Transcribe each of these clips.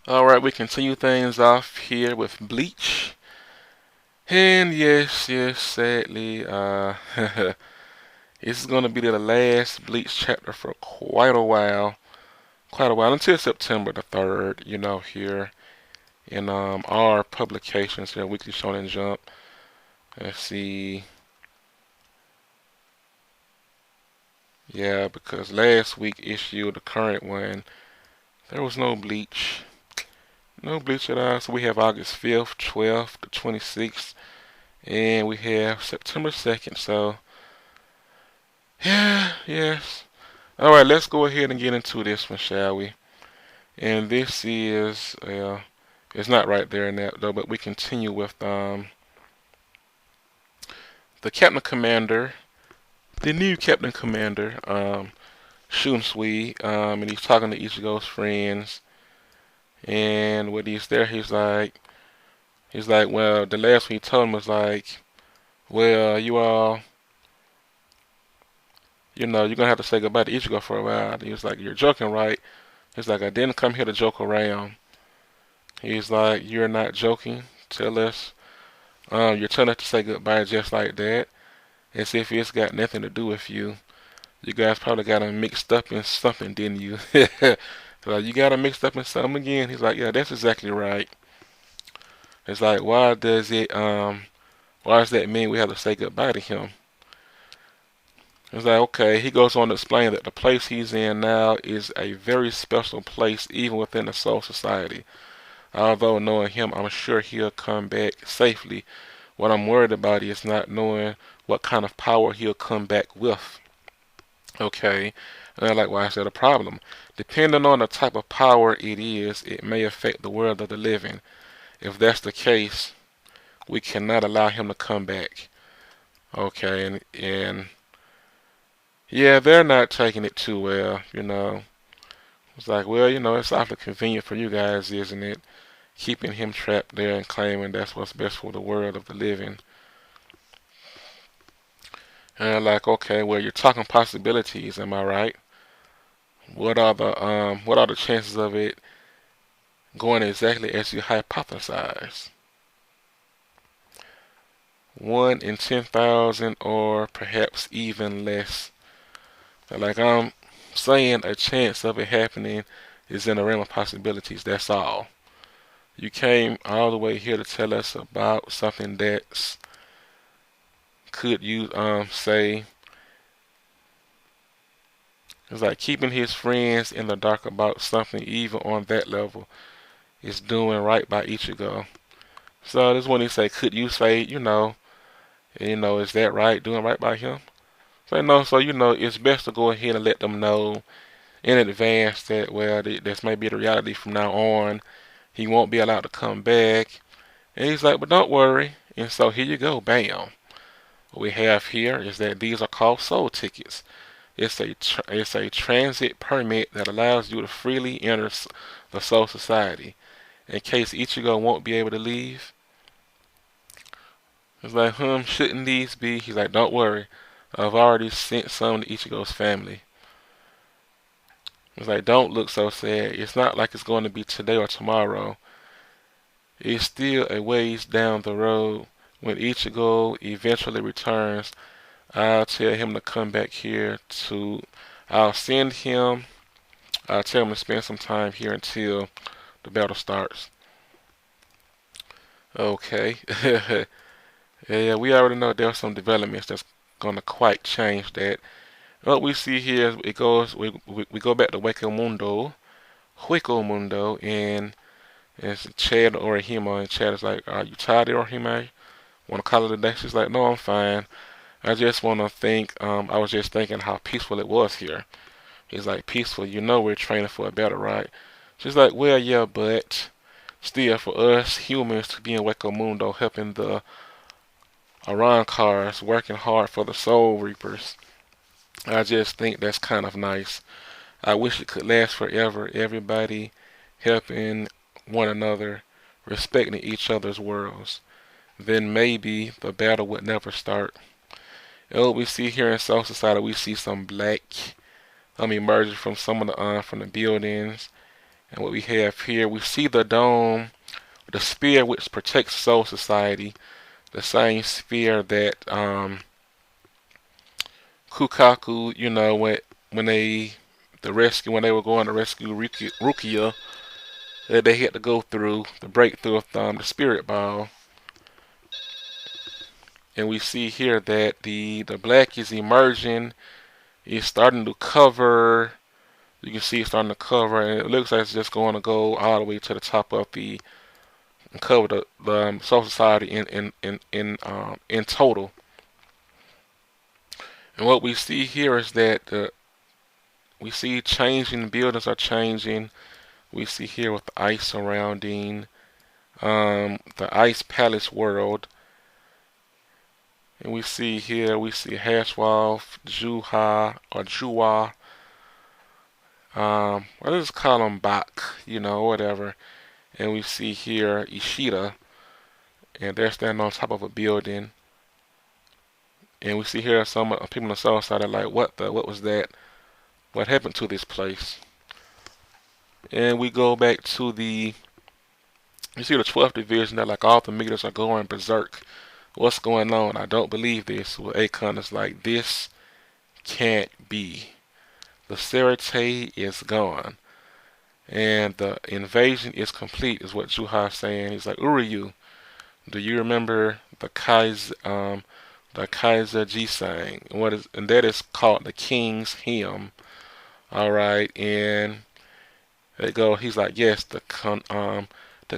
Alright, we continue things off here with Bleach. And yes, sadly, this is gonna be the last Bleach chapter for quite a while. Quite a while, until September the 3rd, here in our publications here, Weekly Shonen Jump. Let's see. Yeah, because last week issue, the current one, there was no Bleach. No Bleach at all. So we have August 5th, 12th, the 26th, and we have September 2nd. So, yeah, yes. Alright, let's go ahead and get into this one, shall we? And this is, it's not right there in that though, but we continue with the Captain Commander, the new Captain Commander, Shunsui, and he's talking to Ichigo's friends. And when he's there, he's like, well, the last one he told him was like, well, you all, you're gonna have to say goodbye to Ichigo for a while. He was like, you're joking, right? He's like, I didn't come here to joke around. He's like, you're not joking. Tell us, you're telling us to say goodbye just like that, as if it's got nothing to do with you. You guys probably got him mixed up in something, didn't you? Like, you got him mixed up in something again. He's like, yeah, that's exactly right. It's like, why does that mean we have to say goodbye to him? It's like, okay, he goes on to explain that the place he's in now is a very special place, even within the Soul Society. Although knowing him, I'm sure he'll come back safely. What I'm worried about is not knowing what kind of power he'll come back with. Okay, and I'm like, why is that a problem? Depending on the type of power it is, it may affect the world of the living. If that's the case, we cannot allow him to come back. Okay, and yeah, they're not taking it too well. It's like, well, it's awfully convenient for you guys, isn't it? Keeping him trapped there and claiming that's what's best for the world of the living. And I'm like, okay, well, you're talking possibilities, am I right? What are the chances of it going exactly as you hypothesize? 1 in 10,000, or perhaps even less. Like I'm saying, a chance of it happening is in the realm of possibilities. That's all. You came all the way here to tell us about something that's, could you say, it's like keeping his friends in the dark about something even on that level is doing right by Ichigo. So this one he say, could you say, is that right? Doing right by him? So no, so it's best to go ahead and let them know in advance that, well, this may be the reality from now on. He won't be allowed to come back. And he's like, but don't worry. And so here you go, bam. What we have here is that these are called soul tickets. It's a transit permit that allows you to freely enter the Soul Society. In case Ichigo won't be able to leave, it's like, shouldn't these be? He's like, don't worry. I've already sent some to Ichigo's family. It's like, don't look so sad. It's not like it's going to be today or tomorrow. It's still a ways down the road. When Ichigo eventually returns, I'll tell him to come back here to. I'll send him. I'll tell him to spend some time here until the battle starts. Okay. Yeah, we already know there are some developments that's gonna quite change that. What we see here is it goes. We go back to Hueco Mundo, and it's Chad or Orihime, and Chad is like, "Are you tired, Orihime? Want to call it a day?" She's like, "No, I'm fine. I just want to think. I was just thinking how peaceful it was here." He's like, "Peaceful? We're training for a battle, right?" She's like, "Well, yeah, but still, for us humans to be in Hueco Mundo, helping the Aran cars, working hard for the Soul Reapers, I just think that's kind of nice. I wish it could last forever. Everybody helping one another, respecting each other's worlds. Then maybe the battle would never start." And what we see here in Soul Society, we see some black emerging from some of the from the buildings, And what we have here, we see the dome, the sphere which protects Soul Society, the same sphere that Kukaku, when when they were going to rescue Rukia, that they had to go through the breakthrough of the spirit ball. And we see here that the black is emerging. It's starting to cover. You can see it's starting to cover, and it looks like it's just going to go all the way to the top of the and cover the Soul Society in total. And what we see here is that we see changing buildings are changing. We see here with the ice surrounding the Ice Palace world. And we see here, we see Hashwolf, Juha, or Juwa. Let's just call him Bak, whatever. And we see here Ishida, and they're standing on top of a building. And we see here some people on the south side are like, what was that? What happened to this place? And we go back to you see the 12th division, that like all the meters are going berserk. What's going on? I don't believe this. Well, Akon is like, this can't be. The Serite is gone. And the invasion is complete, is what Juha is saying. He's like, Uryu, do you remember the Kaiser Jisang? And that is called the King's Hymn. Alright, and they go, he's like, yes, the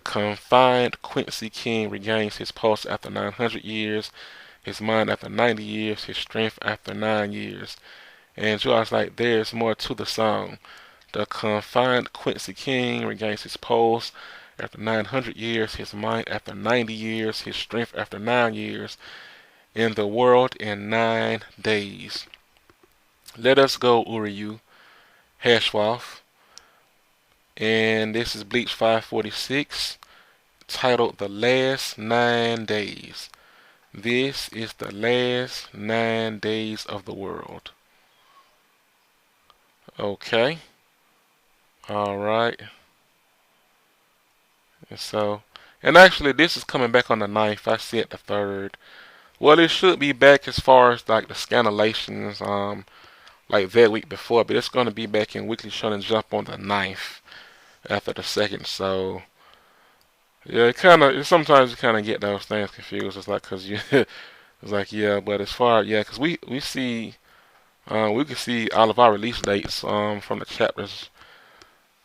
confined Quincy King regains his pulse after 900 years, his mind after 90 years, his strength after 9 years. And Juha's like, there's more to the song. The confined Quincy King regains his pulse after 900 years, his mind after 90 years, his strength after 9 years, in the world in 9 days. Let us go, Uryu, Hashwolf. And this is Bleach 546, titled The Last 9 Days. This is the last 9 days of the world. Okay. Alright. And actually this is coming back on the 9th. I said the 3rd. Well, it should be back as far as like the scanlations, like that week before, but it's going to be back in Weekly Shonen Jump on the 9th after the 2nd. So yeah, sometimes you kind of get those things confused. It's like, cause it's like, yeah, but as far, yeah, cause we see, we can see all of our release dates from the chapters.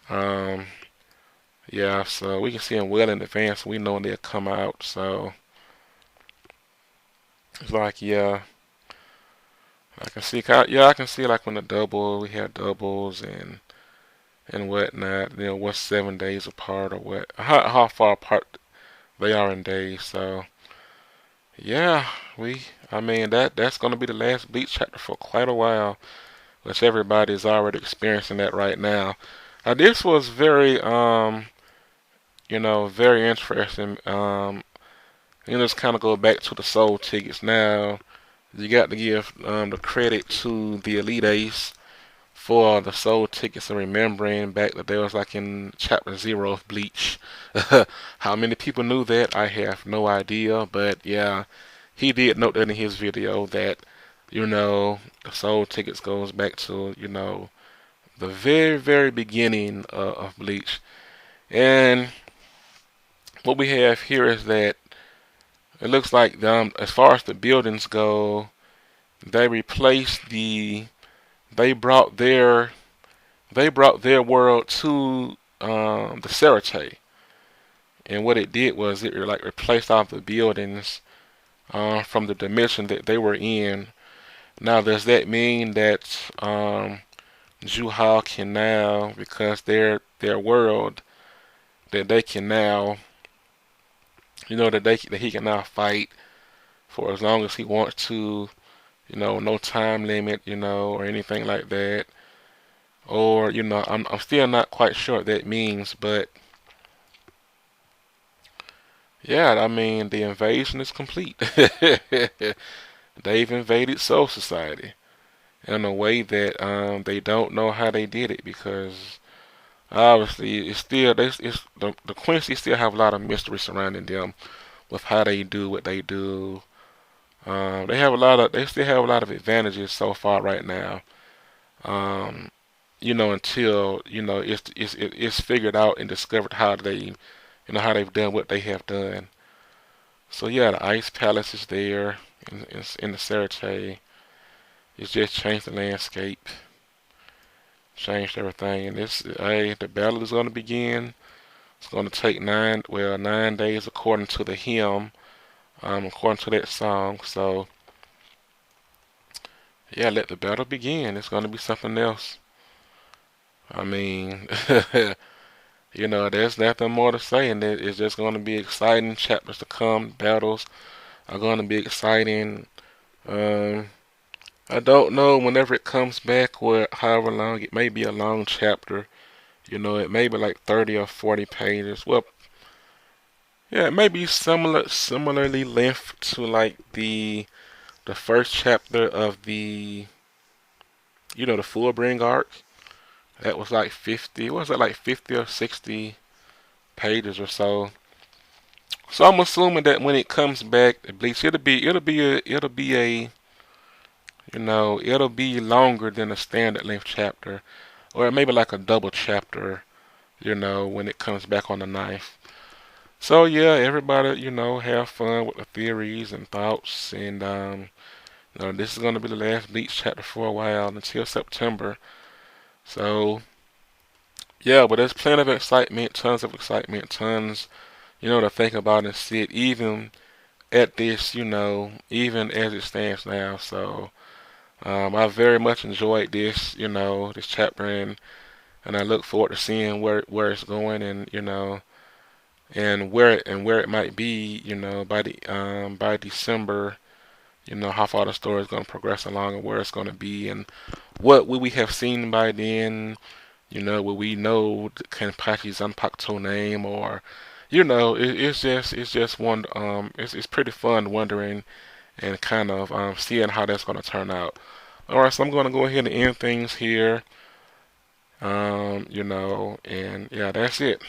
Yeah, so we can see them well in advance. We know when they'll come out. So it's like, yeah, I can see, I can see like when we had doubles and whatnot. What's 7 days apart or what? How far apart they are in days. So yeah, I mean that's gonna be the last Bleach chapter for quite a while, which everybody is already experiencing that right now. This was very very interesting. Just kind of go back to the soul tickets now. You got to give the credit to the Elite Ace for the soul tickets and remembering back that there was like in chapter 0 of Bleach. How many people knew that? I have no idea, but yeah, he did note that in his video that the soul tickets goes back to the very very beginning of Bleach. And what we have here is that it looks like as far as the buildings go, they replaced they brought their world to the Serite. And what it did was it like replaced all the buildings from the dimension that they were in. Now, does that mean that Juha can now, because their world, that they can now, that he can now fight for as long as he wants to, no time limit, or anything like that. Or, I'm still not quite sure what that means, but yeah, I mean, the invasion is complete. They've invaded Soul Society in a way that they don't know how they did it, because Obviously, it's still the Quincy still have a lot of mystery surrounding them with how they do what they do. They still have a lot of advantages so far right now. Um, until it's figured out and discovered how how they've done what they have done. So yeah, the Ice Palace is there in the Sarate. It's just changed the landscape, changed everything, and the battle is going to begin. It's going to take 9 days according to the hymn, according to that song. So yeah, let the battle begin. It's going to be something else. I mean, there's nothing more to say, and it's just going to be exciting chapters to come. Battles are going to be exciting. Um, I don't know whenever it comes back, however long it may be a long chapter. It may be like 30 or 40 pages. Well, yeah, it may be similarly length to like the first chapter of the Full Bring arc. That was like 50. What was that, like 50 or 60 pages or so? So I'm assuming that when it comes back, at Bleach, it'll be longer than a standard length chapter, or maybe like a double chapter. When it comes back on the ninth. So yeah, everybody, have fun with the theories and thoughts, and this is gonna be the last Bleach chapter for a while until September. So yeah, but there's plenty of excitement, tons of excitement, tons, to think about and sit even at this, even as it stands now. So I very much enjoyed this chapter, and I look forward to seeing where it's going, and where it might be, by December, how far the story is going to progress along and where it's going to be, and what will we have seen by then. Will we know Kenpachi's Zanpakuto name, or it's just one it's pretty fun wondering and kind of seeing how that's going to turn out. All right, so I'm going to go ahead and end things here. And yeah, that's it.